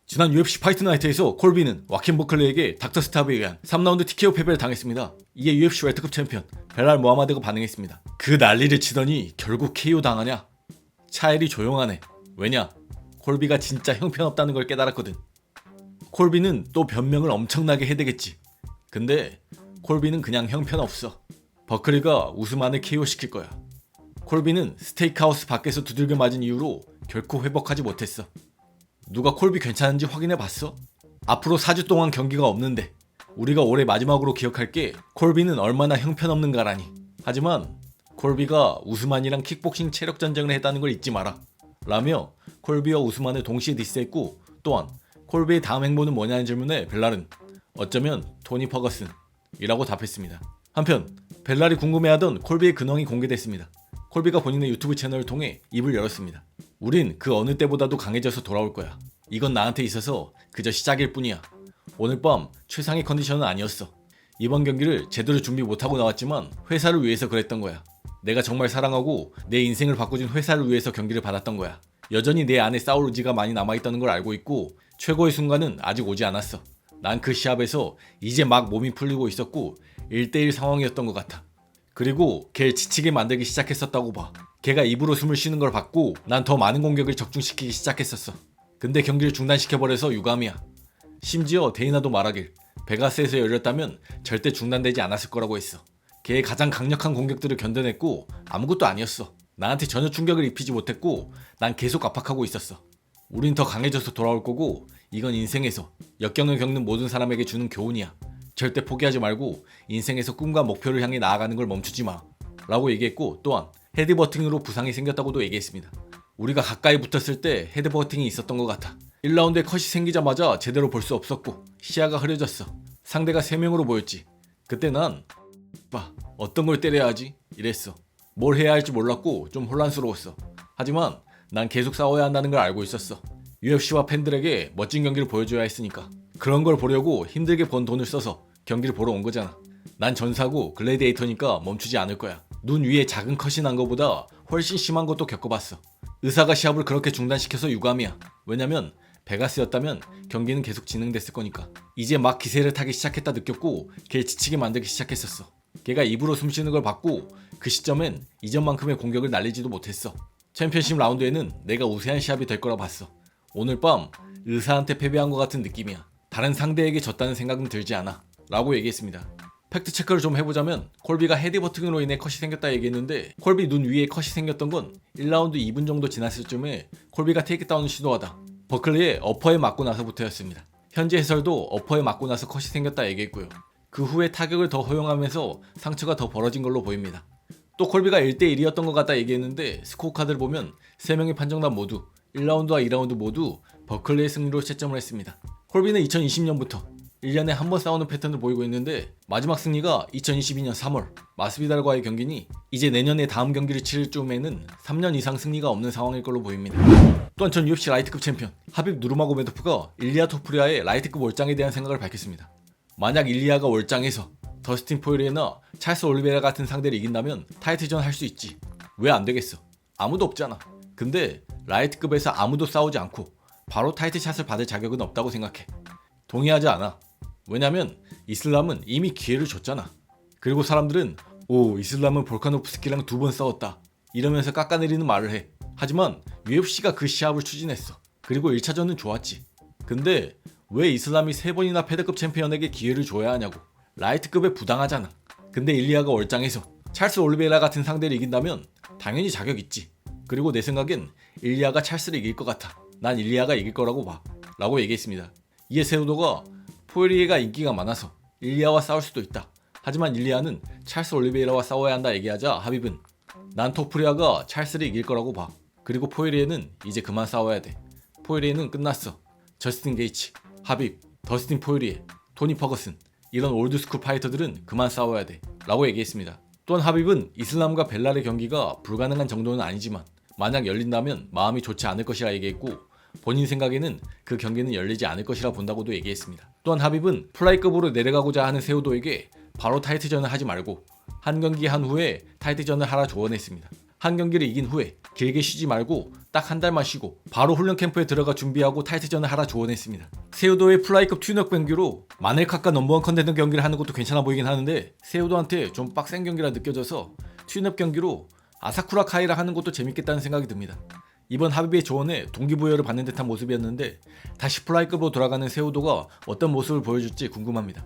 지난 UFC 파이트 나이트에서 콜비는 와킨 버클리에게 닥터 스탑에 의한 3라운드 TKO 패배를 당했습니다. 이에 UFC 웰터급 챔피언 벨랄 모하마드가 반응했습니다. 그 난리를 치더니 결국 KO 당하냐? 차일이 조용하네. 왜냐? 콜비가 진짜 형편없다는 걸 깨달았거든. 콜비는 또 변명을 엄청나게 해대겠지. 근데 콜비는 그냥 형편없어. 버클리가 우스만을 KO 시킬 거야. 콜비는 스테이크하우스 밖에서 두들겨 맞은 이후로 결코 회복하지 못했어. 누가 콜비 괜찮은지 확인해 봤어? 앞으로 4주 동안 경기가 없는데 우리가 올해 마지막으로 기억할 게 콜비는 얼마나 형편없는가라니. 하지만 콜비가 우스만이랑 킥복싱 체력 전쟁을 했다는 걸 잊지 마라 라며 콜비와 우스만을 동시에 디스했고, 또한 콜비의 다음 행보는 뭐냐는 질문에 벨랄은 어쩌면 토니 퍼거슨 이라고 답했습니다. 한편 벨랄이 궁금해하던 콜비의 근황이 공개됐습니다. 콜비가 본인의 유튜브 채널을 통해 입을 열었습니다. 우린 그 어느 때보다도 강해져서 돌아올 거야. 이건 나한테 있어서 그저 시작일 뿐이야. 오늘 밤 최상의 컨디션은 아니었어. 이번 경기를 제대로 준비 못하고 나왔지만 회사를 위해서 그랬던 거야. 내가 정말 사랑하고 내 인생을 바꿔준 회사를 위해서 경기를 받았던 거야. 여전히 내 안에 싸울 의지가 많이 남아있다는 걸 알고 있고 최고의 순간은 아직 오지 않았어. 난 그 시합에서 이제 막 몸이 풀리고 있었고 1대1 상황이었던 것 같아. 그리고 걔를 지치게 만들기 시작했었다고 봐. 걔가 입으로 숨을 쉬는 걸 봤고 난 더 많은 공격을 적중시키기 시작했었어. 근데 경기를 중단시켜버려서 유감이야. 심지어 데이나도 말하길 베가스에서 열렸다면 절대 중단되지 않았을 거라고 했어. 걔의 가장 강력한 공격들을 견뎌냈고 아무것도 아니었어. 나한테 전혀 충격을 입히지 못했고 난 계속 압박하고 있었어. 우린 더 강해져서 돌아올 거고 이건 인생에서 역경을 겪는 모든 사람에게 주는 교훈이야. 절대 포기하지 말고 인생에서 꿈과 목표를 향해 나아가는 걸 멈추지 마 라고 얘기했고, 또한 헤드버팅으로 부상이 생겼다고도 얘기했습니다. 우리가 가까이 붙었을 때 헤드버팅이 있었던 것 같아. 1라운드에 컷이 생기자마자 제대로 볼 수 없었고 시야가 흐려졌어. 상대가 3명으로 보였지. 그때 난 어떤 걸 때려야 하지? 이랬어. 뭘 해야 할지 몰랐고 좀 혼란스러웠어. 하지만 난 계속 싸워야 한다는 걸 알고 있었어. UFC와 팬들에게 멋진 경기를 보여줘야 했으니까. 그런 걸 보려고 힘들게 번 돈을 써서 경기를 보러 온 거잖아. 난 전사고 글래디에이터니까 멈추지 않을 거야. 눈 위에 작은 컷이 난 것보다 훨씬 심한 것도 겪어봤어. 의사가 시합을 그렇게 중단시켜서 유감이야. 왜냐면 베가스였다면 경기는 계속 진행됐을 거니까. 이제 막 기세를 타기 시작했다 느꼈고 걔를 지치게 만들기 시작했었어. 걔가 입으로 숨쉬는 걸 봤고 그 시점엔 이전만큼의 공격을 날리지도 못했어. 챔피언십 라운드에는 내가 우세한 시합이 될 거라 봤어. 오늘 밤 의사한테 패배한 것 같은 느낌이야. 다른 상대에게 졌다는 생각은 들지 않아 라고 얘기했습니다. 팩트 체크를 좀 해보자면 콜비가 헤드버팅으로 인해 컷이 생겼다 얘기했는데 콜비 눈 위에 컷이 생겼던 건 1라운드 2분 정도 지났을 쯤에 콜비가 테이크다운을 시도하다 버클리의 어퍼에 맞고 나서부터였습니다. 현지 해설도 어퍼에 맞고 나서 컷이 생겼다 얘기했고요. 그 후에 타격을 더 허용하면서 상처가 더 벌어진 걸로 보입니다. 또 콜비가 1대1이었던 것 같다 얘기했는데 스코어 카드를 보면 3명의 판정단 모두 1라운드와 2라운드 모두 버클리의 승리로 채점을 했습니다. 콜비는 2020년부터 1년에 한 번 싸우는 패턴을 보이고 있는데 마지막 승리가 2022년 3월 마스비달과의 경기니 이제 내년에 다음 경기를 치를 쯤에는 3년 이상 승리가 없는 상황일 걸로 보입니다. 또한 전 UFC 라이트급 챔피언 하빕 누르마고메도프가 일리아 토프리아의 라이트급 월장에 대한 생각을 밝혔습니다. 만약 일리아가 월장에서 더스틴 포이리에나 찰스 올리베라 같은 상대를 이긴다면 타이틀전 할 수 있지. 왜 안 되겠어? 아무도 없잖아. 근데 라이트급에서 아무도 싸우지 않고 바로 타이틀샷을 받을 자격은 없다고 생각해. 동의하지 않아. 왜냐면 이슬람은 이미 기회를 줬잖아. 그리고 사람들은 이슬람은 볼카노프스키랑 2번 싸웠다 이러면서 깎아내리는 말을 해. 하지만 UFC가 그 시합을 추진했어. 그리고 1차전은 좋았지. 근데 왜 이슬람이 3번이나 패드급 챔피언에게 기회를 줘야 하냐고. 라이트급에 부당하잖아. 근데 일리아가 월장에서 찰스 올리베이라 같은 상대를 이긴다면 당연히 자격 있지. 그리고 내 생각엔 일리아가 찰스를 이길 것 같아. 난 일리아가 이길 거라고 봐 라고 얘기했습니다. 이에 세우도가 포이리에가 인기가 많아서 일리아와 싸울 수도 있다. 하지만 일리아는 찰스 올리베이라와 싸워야 한다 얘기하자 하빕은 난 토프리아가 찰스를 이길 거라고 봐. 그리고 포이리에는 이제 그만 싸워야 돼. 포이리에는 끝났어. 저스틴 게이츠, 하빕, 더스틴 포이리에, 토니 퍼거슨 이런 올드스쿨 파이터들은 그만 싸워야 돼 라고 얘기했습니다. 또한 하빕은 이슬람과 벨랄의 경기가 불가능한 정도는 아니지만 만약 열린다면 마음이 좋지 않을 것이라 얘기했고 본인 생각에는 그 경기는 열리지 않을 것이라 본다고도 얘기했습니다. 또한 하빕은 플라이급으로 내려가고자 하는 세우도에게 바로 타이틀전을 하지 말고 한 경기 한 후에 타이틀전을 하라 조언했습니다. 한 경기를 이긴 후에 길게 쉬지 말고 딱 한 달만 쉬고 바로 훈련 캠프에 들어가 준비하고 타이틀전을 하라 조언했습니다. 세우도의 플라이급 튜너급 경기로 마넬카카 넘버원 컨텐더 경기를 하는 것도 괜찮아 보이긴 하는데 세우도한테 좀 빡센 경기라 느껴져서 튜너급 경기로 아사쿠라 카이라 하는 것도 재밌겠다는 생각이 듭니다. 이번 하비비의 조언에 동기부여를 받는 듯한 모습이었는데 다시 플라이급으로 돌아가는 세우도가 어떤 모습을 보여줄지 궁금합니다.